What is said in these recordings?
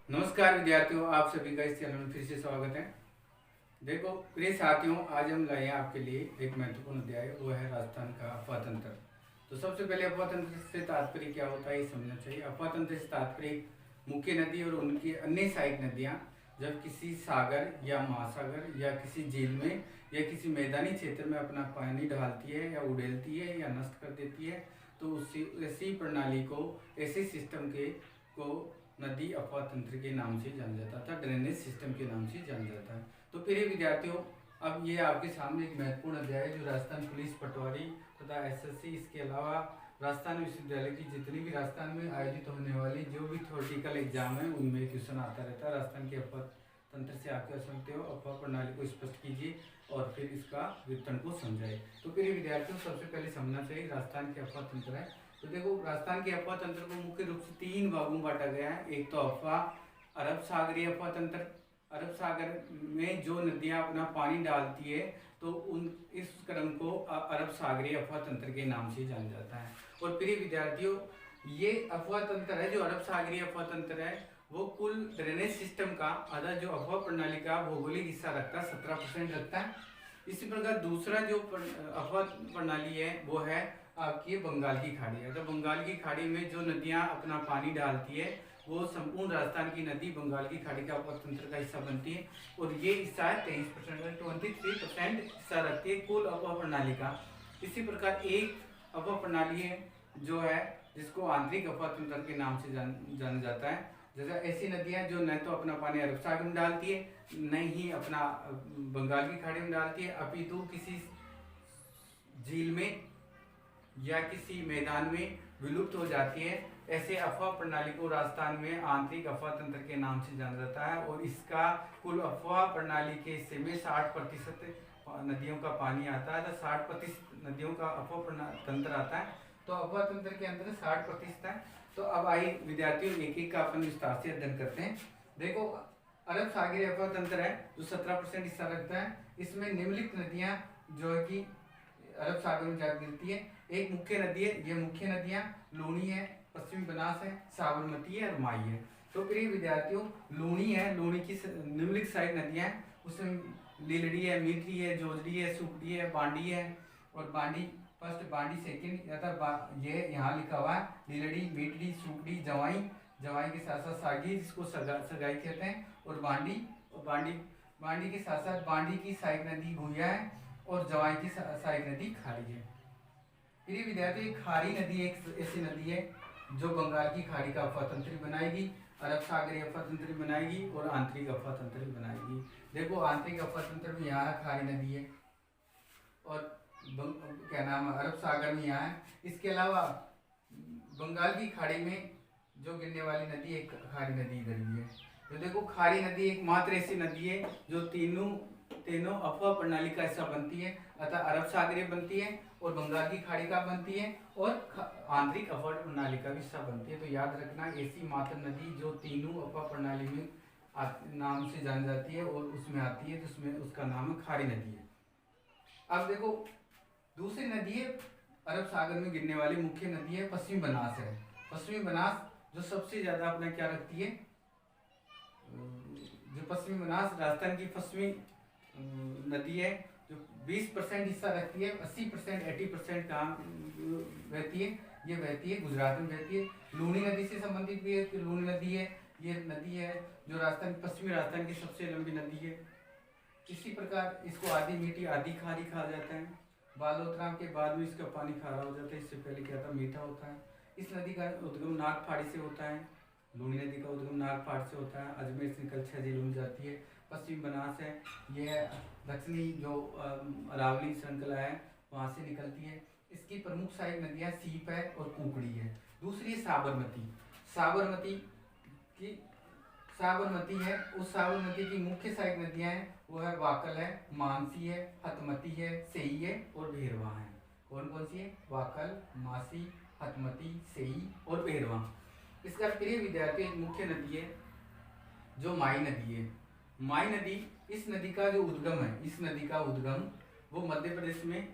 नमस्कार विद्यार्थियों, आप सभी का इस चैनल में फिर से स्वागत है। देखो प्रिय साथियों, आज हम लाए हैं आपके लिए एक महत्वपूर्ण अध्याय, वो है राजस्थान का अफवाह तंत्र। तो सबसे पहले अफवाह तंत्र से तात्पर्य क्या होता है ये समझना चाहिए। अफवाह तंत्र से तात्पर्य मुख्य नदी और उनकी अन्य सहायक नदियाँ जब किसी सागर या महासागर या किसी झील में या किसी मैदानी क्षेत्र में अपना पानी डालती है या उड़ेलती है या नष्ट कर देती है, तो उसी ऐसी प्रणाली को, ऐसे सिस्टम के को नदी अफवाह तंत्र के नाम से जाना जाता था, ड्रेनेज सिस्टम के नाम से जाना जाता है। तो प्रिय विद्यार्थियों, अब ये आपके सामने एक महत्वपूर्ण अध्याय है जो राजस्थान पुलिस पटवारी तथा एसएससी, इसके अलावा राजस्थान विश्वविद्यालय की जितनी भी राजस्थान में आयोजित होने वाली जो भी थ्योरेटिकल एग्जाम है उनमें क्वेश्चन आता रहता है। राजस्थान के अफवाह तंत्र से आप क्या समझते हो, अफवाह प्रणाली को स्पष्ट कीजिए और फिर इसका विवरण को समझाइए। तो प्रिय विद्यार्थियों, सबसे पहले समझना चाहिए राजस्थान के अफवाह तंत्र है। तो देखो, राजस्थान के अफवाह तंत्र को मुख्य रूप से 3 भागों में बांटा गया है। एक तो अफवाह अरब सागरीय अफवाह तंत्र, अरब सागर में जो नदियां अपना पानी डालती है तो उन इस क्रम को अरब सागरीय अफवाह तंत्र के नाम से जाना जाता है। और प्रिय विद्यार्थियों, ये अफवाह तंत्र है जो अरब सागरीय अफवाह तंत्र है, वो कुल ड्रेनेज सिस्टम का आधा जो अफवाह प्रणाली का भौगोलिक हिस्सा रखता है, 17% रखता है। इसी प्रकार दूसरा जो अफवाह प्रणाली है वो है आपकी बंगाल की खाड़ी है। तो बंगाल की खाड़ी में जो नदियां अपना पानी डालती है वो संपूर्ण राजस्थान की नदी बंगाल की खाड़ी का अफवाह तंत्र का हिस्सा बनती है। और ये हिस्सा है 23%, 23% हिस्सा रखती है कुल अफवाह प्रणाली का। इसी प्रकार एक अफवाह प्रणाली है जो है जिसको आंतरिक अफवाह तंत्र के नाम से जाना जाता है। जैसे ऐसी नदियां जो न तो अपना पानी अरब सागर में डालती है, न ही अपना बंगाल की खाड़ी में डालती है, अपितु किसी झील में या किसी मैदान में विलुप्त हो जाती है, ऐसे अफवाह प्रणाली को राजस्थान में आंतरिक अफवाह तंत्र के नाम से जाना जाता है। और इसका कुल अफवाह प्रणाली के हिस्से में 60% नदियों का पानी आता है, तो 60% नदियों का अफवाह तंत्र आता है। तो अफवाह तंत्र के अंदर 60% है। तो अब आइए विद्यार्थियों, एक एक का अपन विस्तार से अध्ययन करते हैं। देखो, अरब सागरीय अफवाह तंत्र है जो 17% हिस्सा रखता है। इसमें निम्नलिखित नदियां जो है कि अरब सागर में जा गिरती है। एक मुख्य नदी है, ये मुख्य नदियां लूणी है, पश्चिमी बनास है, साबरमती है और माई है। तो प्रिय विद्यार्थियों, लूणी है, लूणी की निम्नलिखित साइड नदियां हैं, उसमें लीलड़ी है, मीठड़ी है, जोजड़ी है, सुपड़ी है, बांडी है। और बांडी फर्स्ट, बांडी सेकेंड, ये यहाँ लिखा हुआ है लीलड़ी, मीठड़ी, सुपड़ी, जवाई, जवाई के साथ साथ सागी जिसको सगाई कहते हैं, और बांडी। और बांडी के साथ साथ बांडी की सहायक नदी गुहिया है और जवाई की सहायक नदी खाड़ी है। प्रिय विद्यार्थी, खारी नदी एक ऐसी नदी है जो बंगाल की खाड़ी का अफवाह तंत्र बनाएगी, अरब सागरीय अफवाह तंत्र बनाएगी और आंतरिक अफवाह तंत्र बनाएगी। देखो, आंतरिक अफवाह तंत्र में यहाँ खारी नदी है और क्या नाम है, अरब सागर में यहाँ है। इसके अलावा बंगाल की खाड़ी में जो गिरने वाली नदी एक खारी नदी इधर भी है। तो देखो, खारी नदी एकमात्र ऐसी नदी है जो तीनों अफवाह प्रणाली का हिस्सा बनती है, अतः अरब सागरीय बनती है और बंगाल की खाड़ी का बनती है और आंतरिक अफवाह प्रणाली का हिस्सा बनती है। तो याद रखना, ऐसी मात्र नदी जो तीनों अफवाह प्रणाली में नाम से जानी जाती है और उसमें आती है, जिसमें उसका नाम है खारी नदी है। अब देखो, दूसरी नदी है अरब सागर में गिरने वाली मुख्य नदी है पश्चिमी बनास है। पश्चिमी बनास जो सबसे ज्यादा अपना क्या रखती है, जो पश्चिमी बनास राजस्थान की पश्चिमी नदी है जो 20% हिस्सा रखती है, 80% 80% कहाँ बहती है, ये बहती है गुजरात में बहती है। लूणी नदी से संबंधित भी है कि लूणी नदी है, ये नदी है जो राजस्थान पश्चिमी राजस्थान की सबसे लंबी नदी है। इसी प्रकार इसको आधी मीठी आधी खारी कहा जाता है। बालोतराम के बाद में इसका पानी खारा हो जाता है, इससे पहले क्या था, मीठा होता है। इस नदी का उद्गम नागफाड़ी से होता है। लूणी नदी का उद्गम नागपाड़ से होता है, अजमेर से निकल 6 जिलों में जाती है। पश्चिम बनास है, यह दक्षिणी जो अरावली श्रृंखला है वहाँ से निकलती है। इसकी प्रमुख सहायक नदियाँ सीप है और कुकड़ी है। दूसरी है साबरमती। साबरमती है, उस साबरमती की मुख्य सहायक नदियाँ हैं वो है वाकल है, मानसी है, हतमती है, सेई है और भेरवा है। कौन कौन सी है, वाकल, मासी, हतमती, सेई और भेरवा। इसका प्रिय विद्यार्थी एक मुख्य नदी है जो माई नदी है। माई नदी, इस नदी का जो उद्गम है, इस नदी का उद्गम वो मध्य प्रदेश में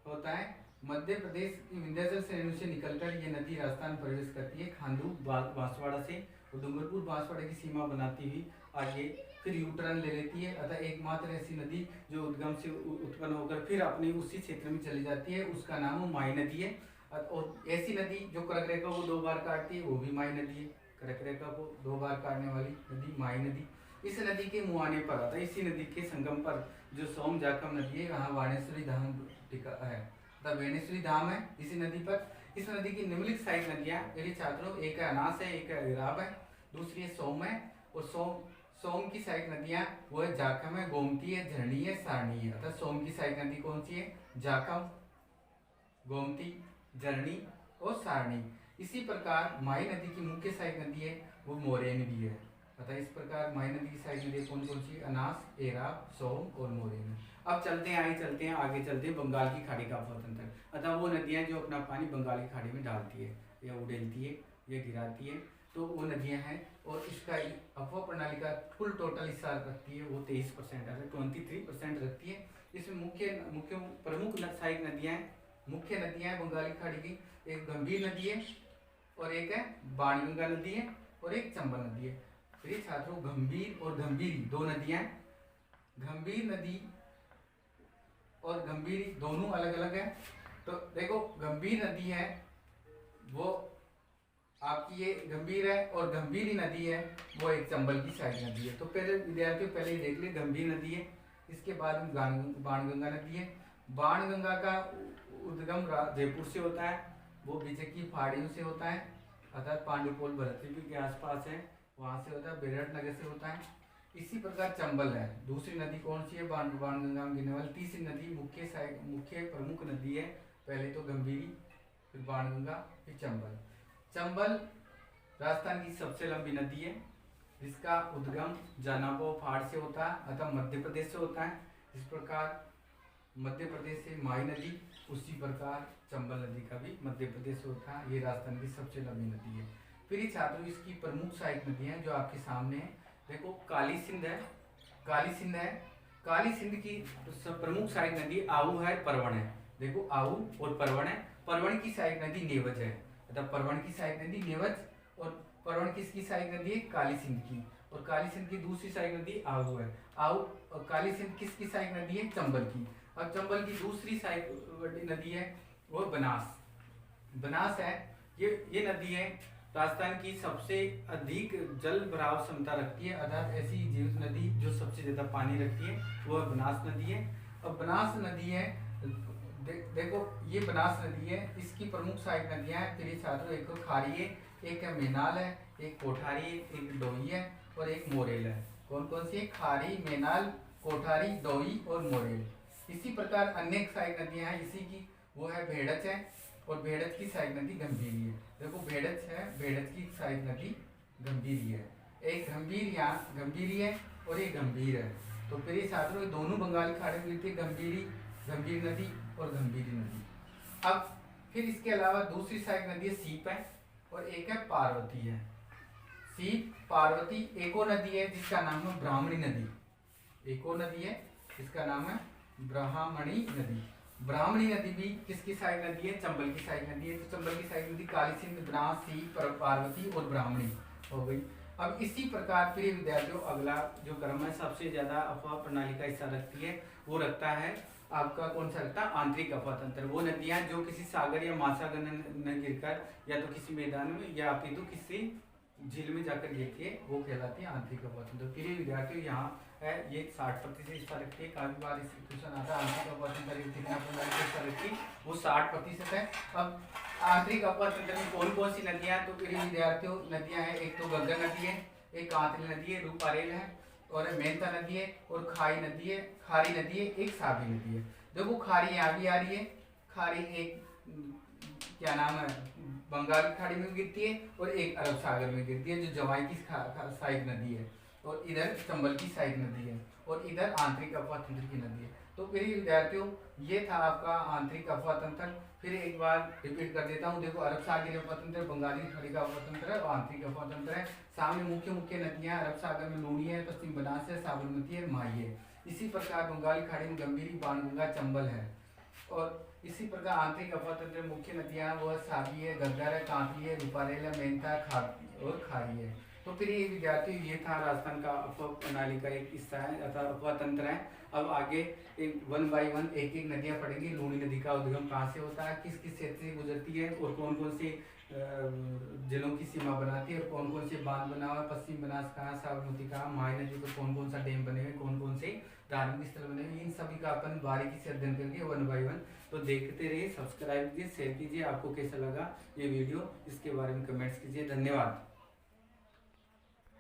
होता है। मध्य प्रदेश की विंध्याचल श्रेणी से निकलकर ये नदी राजस्थान प्रवेश करती है, खांडू बांसवाड़ा से और डूंगरपुर बांसवाड़े की सीमा बनाती हुई आगे फिर यू टर्न ले लेती है। अतः एकमात्र ऐसी नदी जो उद्गम से उत्पन्न होकर फिर अपनी उसी क्षेत्र में चली जाती है, उसका नाम माई नदी है। और ऐसी नदी जो कर्क रेखा को 2 बार काटती है वो भी माई नदी है। कर्क रेखा को 2 बार काटने वाली नदी माई नदी। इस नदी के मुहाने पर आता है, इसी नदी के संगम पर जो सोम जाखम नदी है, वहाँ बाणेश्वरी धाम टिका है, बाणेश्वरी धाम है इसी नदी पर। इस नदी की निम्नलिखित सहायक नदियाँ मेरे छात्रों, एक है अनास है, एक है इराब है, दूसरी है सोम है। और सोम की सहायक नदियाँ वो है जाखम है, गोमती है, झरणी है, सारणी है। अर्थात सोम की सहायक नदी कौन सी है? जाखम, गोमती, झरणी और सारणी। इसी प्रकार माई नदी की मुख्य सहायक नदी है वो मोरेन भी है। अतः इस प्रकार माई नदी की सहायक नदी कौन कौन सी? अनास, एराब, सोम और मोरेन। अब चलते हैं आगे चलते हैं बंगाल की खाड़ी का अफवातंत्र। अतः वो नदियाँ जो अपना पानी बंगाल की खाड़ी में डालती है या उड़ेलती है या गिराती है, तो वो नदियाँ हैं। और इसका अफवाह प्रणाली का कुल टोटल हिस्सा रखती है वो 23% है, 23% रखती है। इसमें मुख्य प्रमुख सहायक नदियाँ हैं, मुख्य नदियाँ हैं बंगाली खाड़ी की। एक गंभीर नदी है और एक है बाणगंगा नदी है और एक चंबल नदी है। फिर छात्रों, गंभीर और गंभीरी 2 नदियाँ हैं। गंभीर नदी और गंभीरी दोनों अलग अलग है। तो देखो, गंभीर नदी है वो आपकी ये गंभीर है और गंभीरी नदी है वो एक चंबल की सहायक नदी है। तो पहले विद्यार्थियों पहले ही देख लिए, गंभीर नदी है, इसके बाद में बाणगंगा नदी है। बाणगंगा का उद्गम जयपुर से होता है, वो विजय की पहाड़ियों से होता है, अर्थात पांडुपोल भरतपुर के आसपास है, वहाँ से होता है, बेरठ नगर से होता है। इसी प्रकार चंबल है, दूसरी नदी कौन सी है? बाणगंगा में गिरने वाली तीसरी नदी, मुख्य प्रमुख नदी है। पहले तो गंभीरी, फिर बाणगंगा, फिर चंबल। चंबल राजस्थान की सबसे लंबी नदी है, जिसका उद्गम जानापो पहाड़ से होता है, अतः मध्य प्रदेश से होता है। इस प्रकार मध्य प्रदेश से माई नदी, उसी प्रकार चंबल नदी का भी मध्य प्रदेश से होता है। ये राजस्थान की सबसे लंबी नदी है। फिर ये छात्रों, इसकी प्रमुख सहायक नदियाँ जो आपके सामने है, देखो काली सिंध है, काली सिंध है। काली सिंध की प्रमुख सहायक नदी आहू है, परवण है। देखो आहू और परवण है। परवण की सहायक नदी नेवज है, अतः परवण की सहायक नदी नेवज। और परवण किसकी सहायक नदी है? काली सिंध की। और काली सिंध की दूसरी सहायक नदी आहू है। आहू और काली सिंध किसकी सहायक नदी है? चंबल की। अब चंबल की दूसरी सहायक नदी है वो बनास। बनास है, ये नदी है राजस्थान की सबसे अधिक जल भराव क्षमता रखती है, अर्थात ऐसी जीवित नदी जो सबसे ज्यादा पानी रखती है वो बनास नदी है। अब बनास नदी है, देखो ये बनास नदी है, इसकी प्रमुख सहायक नदियां हैं फिर छात्रों, एक खारी है, एक है मेनाल है, एक कोठारी है, एक डोई है और एक मोरेल है। कौन कौन सी? खारी, मेनाल, कोठारी, डोई और मोरेल। इसी प्रकार अन्य सहायक नदियां हैं इसी की, वो है भेड़च है और भेड़च की सहायक नदी गंभीरी है। देखो भेड़च है, भेड़च की सहायक नदी गंभीरी है। एक गंभीरी है और एक गंभीर है। तो फिर ये छात्रों दोनों बंगाली खाड़ी में मिलती है, गंभीर नदी और गंभीरी नदी। अब फिर इसके अलावा दूसरी सहायक नदी है सीप है और एक है पार्वती है। सीप, पार्वती, एक और नदी है जिसका नाम है ब्राह्मणी नदी। एक और नदी है जिसका नाम है ब्राह्मणी नदी। ब्राह्मणी नदी भी किसकी सहायक नदी है? चंबल की सहायक नदी है। तो चंबल की सहायक नदी काली सिंध, बनास, सीप, पार्वती और ब्राह्मणी हो गई। अब इसी प्रकार प्रिय विद्यार्थियों, अगला जो क्रम है सबसे ज्यादा अफवाह प्रणाली का हिस्सा रखती है, वो रखता है आपका कौन सा रखता है? आंतरिक अफवाह तंत्र। वो नदियां जो किसी सागर या महासागर में गिरकर या तो किसी मैदान में या फिर तो किसी झील में जाकर गिरती है, वो कहलाती है आंतरिक अफवाह तंत्र। प्रिय विद्यार्थियों, यहाँ है ये 60% हिस्सा रखती है। काफी बार इस क्वेश्चन आता है आंतरिक अफवाह तंत्र कितना हिस्सा रखती है, वो 60% है। अब आंतरिक अफवाह तंत्र में कौन कौन सी नदियां? तो प्रिय विद्यार्थियों, नदियां हैं, एक तो गग्गा नदी है, एक कांतली नदी है, रूपारेल है और मेहता नदी है और खारी नदी है, एक साबी नदी है। देखो खारी यहाँ भी आ रही है, खारी एक क्या नाम है बंगाल की खाड़ी में गिरती है और एक अरब सागर में गिरती है, जो जवाई की सहायक नदी है। और इधर चंबल की सहायक नदी है और इधर आंतरिक अफवाह तंत्र की नदी है। तो फिर विद्यार्थियों, ये था आपका आंतरिक अफवाह तंत्र। फिर एक बार रिपीट कर देता हूँ। देखो अरब सागरीय अफवाह तंत्र, बंगाली खाड़ी का अफवाह तंत्र है और आंतरिक अफवाह तंत्र है। सामने मुख्य नदियां अरब सागर में लूणी है, पश्चिम बनास है, साबरमती है, माई है। इसी प्रकार बंगाली खाड़ी में गंभीरी, बाणगंगा, चंबल है। और इसी प्रकार आंतरिक अफवाह तंत्र मुख्य नदियां वो साबी है, गग्गर है, कांपी है, रूपारेल है, मेहता और खारी है। तो फिर ये विद्यार्थी, ये था राजस्थान का अफवाह प्रणाली का एक हिस्सा है अथवा अफवाह तंत्र है। अब आगे एक 1 बाय 1 एक एक नदियाँ पढ़ेंगे। लूणी नदी का उद्गम कहाँ से होता है, किस किस क्षेत्र से गुजरती है और कौन कौन से जिलों की सीमा बनाती है और कौन कौन से बांध बना हुआ है, पश्चिम बनास कहाँ, साबरमती कहाँ, माही नदी पर कौन कौन सा डैम बने हुए, कौन कौन से धार्मिक स्थल बने हुए, इन सभी का अपन बारीकी से अध्ययन करेंगे 1 बाय 1। तो देखते रहिए, सब्सक्राइब कीजिए, शेयर कीजिए। आपको कैसा लगा ये वीडियो, इसके बारे में कमेंट्स कीजिए। धन्यवाद।